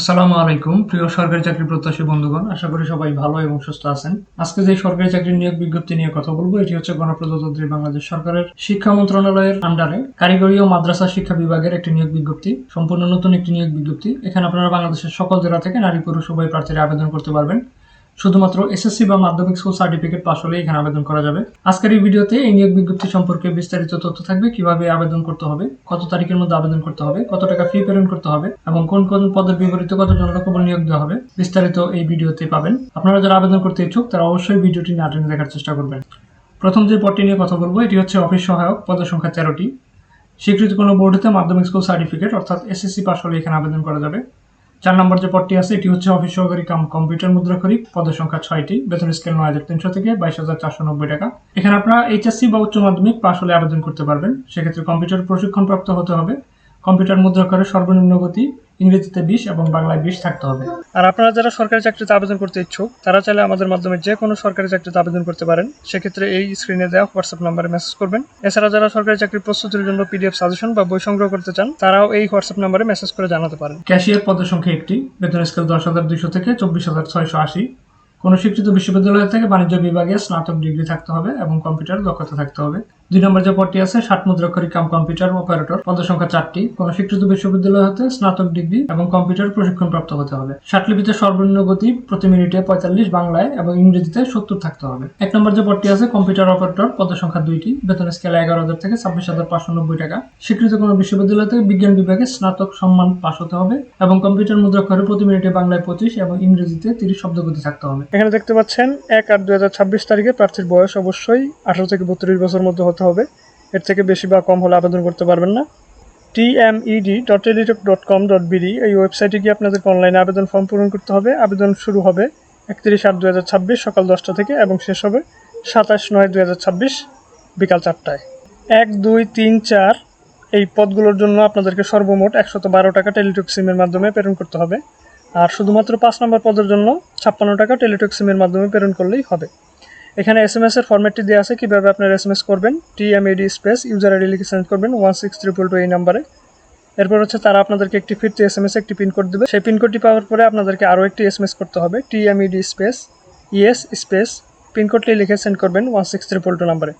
আসসালামু আলাইকুম প্রিয় সরকারি চাকরি প্রত্যাশী বন্ধুগণ, আশা করি সবাই ভালো এবং সুস্থ আছেন। আজকে যে সরকারি চাকরির নিয়োগ বিজ্ঞপ্তি নিয়ে কথা বলবো, এটি হচ্ছে গণপ্রজাতন্ত্রী বাংলাদেশ সরকারের শিক্ষা মন্ত্রণালয়ের আন্ডারে কারিগরি ও মাদ্রাসা শিক্ষা বিভাগের একটি নিয়োগ বিজ্ঞপ্তি, সম্পূর্ণ নতুন একটি নিয়োগ বিজ্ঞপ্তি। এখানে আপনারা বাংলাদেশের সকল জেলা থেকে নারী পুরুষ উভয় প্রার্থীরা আবেদন করতে পারবেন। শুধুমাত্র এসএসসি বা মাধ্যমিক স্কুল সার্টিফিকেট পাস হলে এখানে আবেদন করা যাবে। আজকের এই ভিডিওতে এই নিয়োগ বিজ্ঞপ্তি সম্পর্কে বিস্তারিত তথ্য থাকবে, কিভাবে আবেদন করতে হবে, কত তারিখের মধ্যে আবেদন করতে হবে, কত টাকা ফি প্রেরণ করতে হবে এবং কোন কোন পদের বিপরীতে কতজন লোকবল নিয়োগ দেওয়া হবে, বিস্তারিত এই ভিডিওতে পাবেন। আপনারা যারা আবেদন করতে ইচ্ছুক তারা অবশ্যই ভিডিওটি না টেনে দেখার চেষ্টা করবেন। প্রথম যে পদটি নিয়ে কথা বলবো, এটি হচ্ছে অফিস সহায়ক, পদের সংখ্যা 13টি। স্বীকৃত কোনো বোর্ড হতে মাধ্যমিক স্কুল সার্টিফিকেট অর্থাৎ এসএসসি পাস হলে এখানে আবেদন করা যাবে। 4 নম্বর যে পদটি আছে এটি হচ্ছে অফিস সহকারী কাম কম্পিউটার মুদ্রাক্ষরিক, পদের সংখ্যা 6টি, বেতন স্কেল 9,300 থেকে 22,490 টাকা। এখানে আপনারা এইচএসসি বা উচ্চ মাধ্যমিক পাস হলে আবেদন করতে পারবেন। সেক্ষেত্রে কম্পিউটার প্রশিক্ষণপ্রাপ্ত হতে হবে। কম্পিউটার মুদ্রাক্ষরের সর্বনিম্ন গতি ইংরেজিতে 20 এবং বাংলায় 20 থাকতে হবে। আর আপনারা যারা সরকারি চাকরিতে আবেদন করতে ইচ্ছুক তারা চাইলে আমাদের মাধ্যমে যে কোনো সরকারি চাকরিতে আবেদন করতে পারেন। সেক্ষেত্রে এই স্ক্রিনে দেওয়া হোয়াটসঅ্যাপ নাম্বারে মেসেজ করবেন। এছাড়া যারা সরকারি চাকরির প্রস্তুতির জন্য পিডিএফ সাজেশন বা বই সংগ্রহ করতে চান তারাও এই হোয়াটসঅ্যাপ নাম্বারে মেসেজ করে জানাতে পারেন। ক্যাশিয়ার পদের সংখ্যা 1টি, বেতন স্কেল 10,200 থেকে 24,680। কোনো স্বীকৃত বিশ্ববিদ্যালয় থেকে বাণিজ্য বিভাগে স্নাতক ডিগ্রি থাকতে হবে এবং কম্পিউটার দক্ষতা থাকতে হবে। 2 নম্বর যে পদটি আছে 60 মুদ্রাক্ষরিক কাম কম্পিউটার অপারেটর, পদের সংখ্যা 4টি। কোনো স্বীকৃত বিশ্ববিদ্যালয় হতে স্নাতক ডিগ্রি এবং কম্পিউটার প্রশিক্ষণ প্রাপ্ত হতে হবে। ষাটলিপিতে সর্বনিম্ন গতি প্রতি মিনিটে 45, বাংলায় এবং ইংরেজিতে 70 থাকতে হবে। 1 নম্বর যে পদটি আছে কম্পিউটার অপারেটর, পদের সংখ্যা 2টি, বেতন স্কেল 11,000 থেকে 26,590 টাকা। স্বীকৃত কোনো বিশ্ববিদ্যালয় থেকে বিজ্ঞান বিভাগে স্নাতক সম্মান পাস হতে হবে এবং কম্পিউটার মুদ্রাক্ষরে প্রতি মিনিটে বাংলায় 25 এবং ইংরেজিতে 30 শব্দগতি থাকতে হবে। এখানে দেখতে পাচ্ছেন 1/8/2026 তারিখে প্রার্থীর বয়স অবশ্যই 18 থেকে 32 বছর মধ্যে হতে হবে। এর থেকে বেশি বা কম হলে আবেদন করতে পারবেন না। tmed.teletalk.com.bd এই ওয়েবসাইটে গিয়ে আপনাদেরকে অনলাইনে আবেদন ফর্ম পূরণ করতে হবে। আবেদন শুরু হবে 31/8/2026 সকাল 10টা থেকে এবং শেষ হবে 27/9/2026 বিকাল 4টায়। 1, 2, 3, 4 এই পদগুলোর জন্য আপনাদেরকে সর্বমোট 112 টাকা টেলিটক সিমের মাধ্যমে প্রেরণ করতে হবে। আর শুধুমাত্র 5 নম্বর পদের জন্য 56 টাকা টেলিটক সিমের মাধ্যমে প্রেরণ করলেই হবে। এখানে এসএমএস এর ফরম্যাটটি দেওয়া আছে, কিভাবে আপনারা এসএমএস করবেন। TMAD স্পেস ইউজার আইডি লিখে সেন্ড করবেন 16322 এই নাম্বারে। এরপর হচ্ছে তারা আপনাদেরকে একটি ফিরতি এসএমএস একটি পিনকোড দেবে। সেই পিনকোডটি পাওয়ার পরে আপনাদেরকে আরও একটি এসএমএস করতে হবে। TMAD স্পেস ইএস স্পেস পিনকোডটি লিখে সেন্ড করবেন 16322 নাম্বারে।